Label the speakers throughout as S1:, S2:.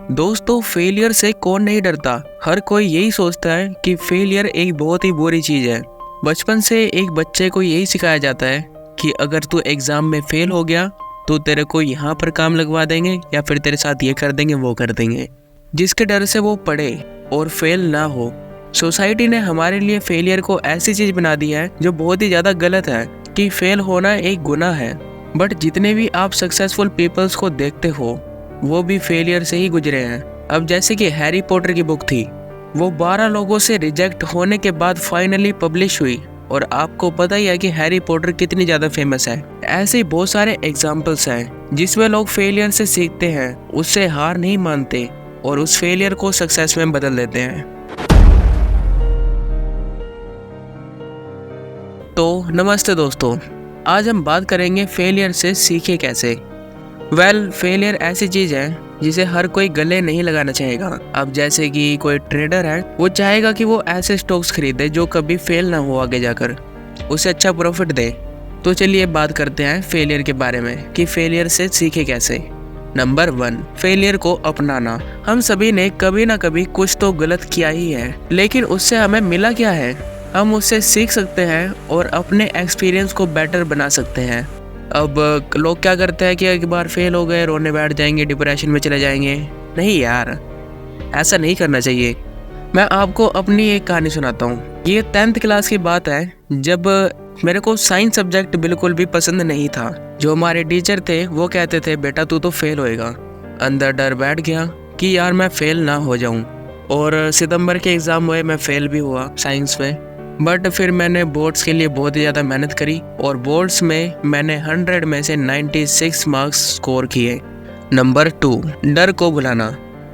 S1: दोस्तों, फेलियर से कौन नहीं डरता। हर कोई यही सोचता है कि फेलियर एक बहुत ही बुरी चीज़ है। बचपन से एक बच्चे को यही सिखाया जाता है कि अगर तू एग्ज़ाम में फेल हो गया तो तेरे को यहाँ पर काम लगवा देंगे या फिर तेरे साथ ये कर देंगे वो कर देंगे, जिसके डर से वो पढ़े और फेल ना हो। सोसाइटी ने हमारे लिए फेलियर को ऐसी चीज़ बना दी है जो बहुत ही ज़्यादा गलत है कि फेल होना एक गुनाह है। बट जितने भी आप सक्सेसफुल पीपल्स को देखते हो वो भी फेलियर से ही गुजरे हैं। अब जैसे कि हैरी पॉटर की बुक थी, वो 12 लोगों से रिजेक्ट होने के बाद फाइनली पब्लिश हुई और आपको पता ही है कि हैरी पॉटर कितनी ज़्यादा फेमस है। ऐसे बहुत सारे एग्जाम्पल्स हैं जिसमें लोग फेलियर से सीखते हैं, उससे हार नहीं मानते और उस फेलियर को सक्सेस में बदल देते हैं। तो नमस्ते दोस्तों, आज हम बात करेंगे फेलियर से सीखे कैसे। फेलियर ऐसी चीज़ है जिसे हर कोई गले नहीं लगाना चाहेगा। अब जैसे कि कोई ट्रेडर है, वो चाहेगा कि वो ऐसे स्टॉक्स खरीदे जो कभी फेल ना हो, आगे जाकर उसे अच्छा प्रॉफिट दे। तो चलिए बात करते हैं फेलियर के बारे में कि फेलियर से सीखे कैसे। नंबर 1, फेलियर को अपनाना। हम सभी ने कभी ना कभी कुछ तो गलत किया ही है, लेकिन उससे हमें मिला क्या है? हम उससे सीख सकते हैं और अपने एक्सपीरियंस को बेटर बना सकते हैं। अब लोग क्या करते हैं कि एक बार फेल हो गए रोने बैठ जाएंगे, डिप्रेशन में चले जाएंगे। नहीं यार, ऐसा नहीं करना चाहिए। मैं आपको अपनी एक कहानी सुनाता हूँ। ये 10th क्लास की बात है, जब मेरे को साइंस सब्जेक्ट बिल्कुल भी पसंद नहीं था। जो हमारे टीचर थे वो कहते थे बेटा तू तो फेल होएगा। अंदर डर बैठ गया कि यार मैं फेल ना हो जाऊँ, और सितंबर के एग्ज़ाम हुए, मैं फेल भी हुआ साइंस में। बट फिर मैंने बोर्ड्स के लिए बहुत ही ज़्यादा मेहनत करी और बोर्ड्स में मैंने 100 में से 96 मार्क्स स्कोर किए। नंबर 2, डर को भुलाना।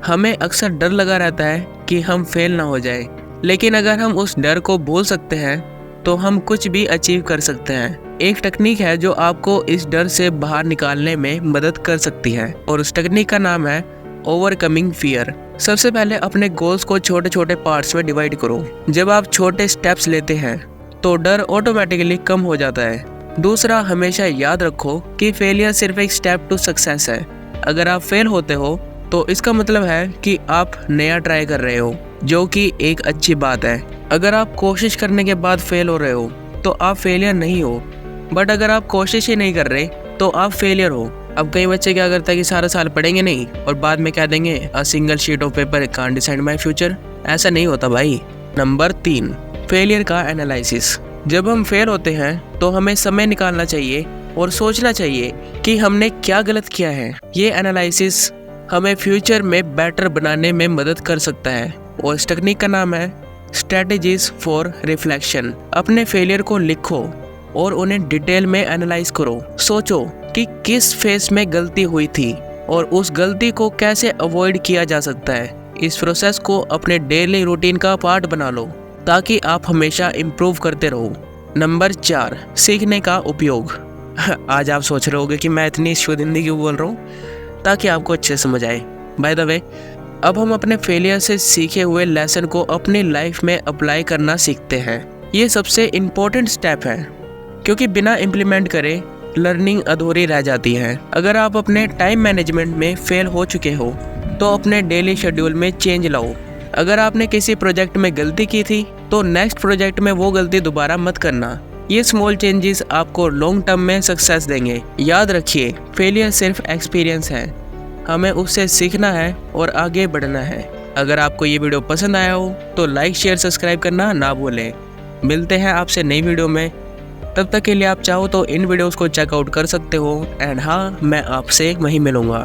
S1: हमें अक्सर डर लगा रहता है कि हम फेल ना हो जाए, लेकिन अगर हम उस डर को भूल सकते हैं तो हम कुछ भी अचीव कर सकते हैं। एक टेक्निक है जो आपको इस डर से बाहर निकालने में मदद कर सकती है और उस टेक्निक का नाम है ओवरकमिंग फियर। सबसे पहले अपने गोल्स को छोटे छोटे पार्ट्स में डिवाइड करो। जब आप छोटे स्टेप्स लेते हैं तो डर ऑटोमेटिकली कम हो जाता है। दूसरा, हमेशा याद रखो कि फेलियर सिर्फ एक स्टेप टू सक्सेस है। अगर आप फेल होते हो तो इसका मतलब है कि आप नया ट्राई कर रहे हो, जो कि एक अच्छी बात है। अगर आप कोशिश करने के बाद फेल हो रहे हो तो आप फेलियर नहीं हो, बट अगर आप कोशिश ही नहीं कर रहे तो आप फेलियर हो। अब कई बच्चे क्या करते हैं कि सारा साल पढ़ेंगे नहीं और बाद में कह देंगे a single sheet of paper can't decide my future. ऐसा नहीं होता भाई। नंबर 3, फेलियर का एनालिसिस। जब हम फेल होते हैं तो हमें समय निकालना चाहिए और सोचना चाहिए कि हमने क्या गलत किया है। ये एनालिसिस हमें फ्यूचर में बेटर बनाने में मदद कर सकता है और इस टेक्निक का नाम है स्ट्रेटजीज फॉर रिफ्लेक्शन। अपने फेलियर को लिखो और उन्हें डिटेल में एनालाइज करो। सोचो कि किस फेज में गलती हुई थी और उस गलती को कैसे अवॉइड किया जा सकता है। इस प्रोसेस को अपने डेली रूटीन का पार्ट बना लो ताकि आप हमेशा इम्प्रूव करते रहो। नंबर 4, सीखने का उपयोग। आज आप सोच रहे होगे कि मैं इतनी शुद्ध हिंदी क्यों बोल रहा हूँ, ताकि आपको अच्छे समझ आए। बाय द वे, अब हम अपने फेलियर से सीखे हुए लेसन को अपनी लाइफ में अप्लाई करना सीखते हैं। ये सबसे इम्पोर्टेंट स्टेप है, क्योंकि बिना इम्प्लीमेंट करे लर्निंग अधूरी रह जाती है। अगर आप अपने टाइम मैनेजमेंट में फेल हो चुके हो तो अपने डेली शेड्यूल में चेंज लाओ। अगर आपने किसी प्रोजेक्ट में गलती की थी तो नेक्स्ट प्रोजेक्ट में वो गलती दोबारा मत करना। ये स्मॉल चेंजेस आपको लॉन्ग टर्म में सक्सेस देंगे। याद रखिए, फेलियर सिर्फ एक्सपीरियंस है, हमें उससे सीखना है और आगे बढ़ना है। अगर आपको ये वीडियो पसंद आया हो तो लाइक शेयर सब्सक्राइब करना ना भूलें। मिलते हैं आपसे नई वीडियो में। तब तक के लिए आप चाहो तो इन वीडियोस को चेकआउट कर सकते हो। एंड हाँ, मैं आपसे वहीं मिलूँगा।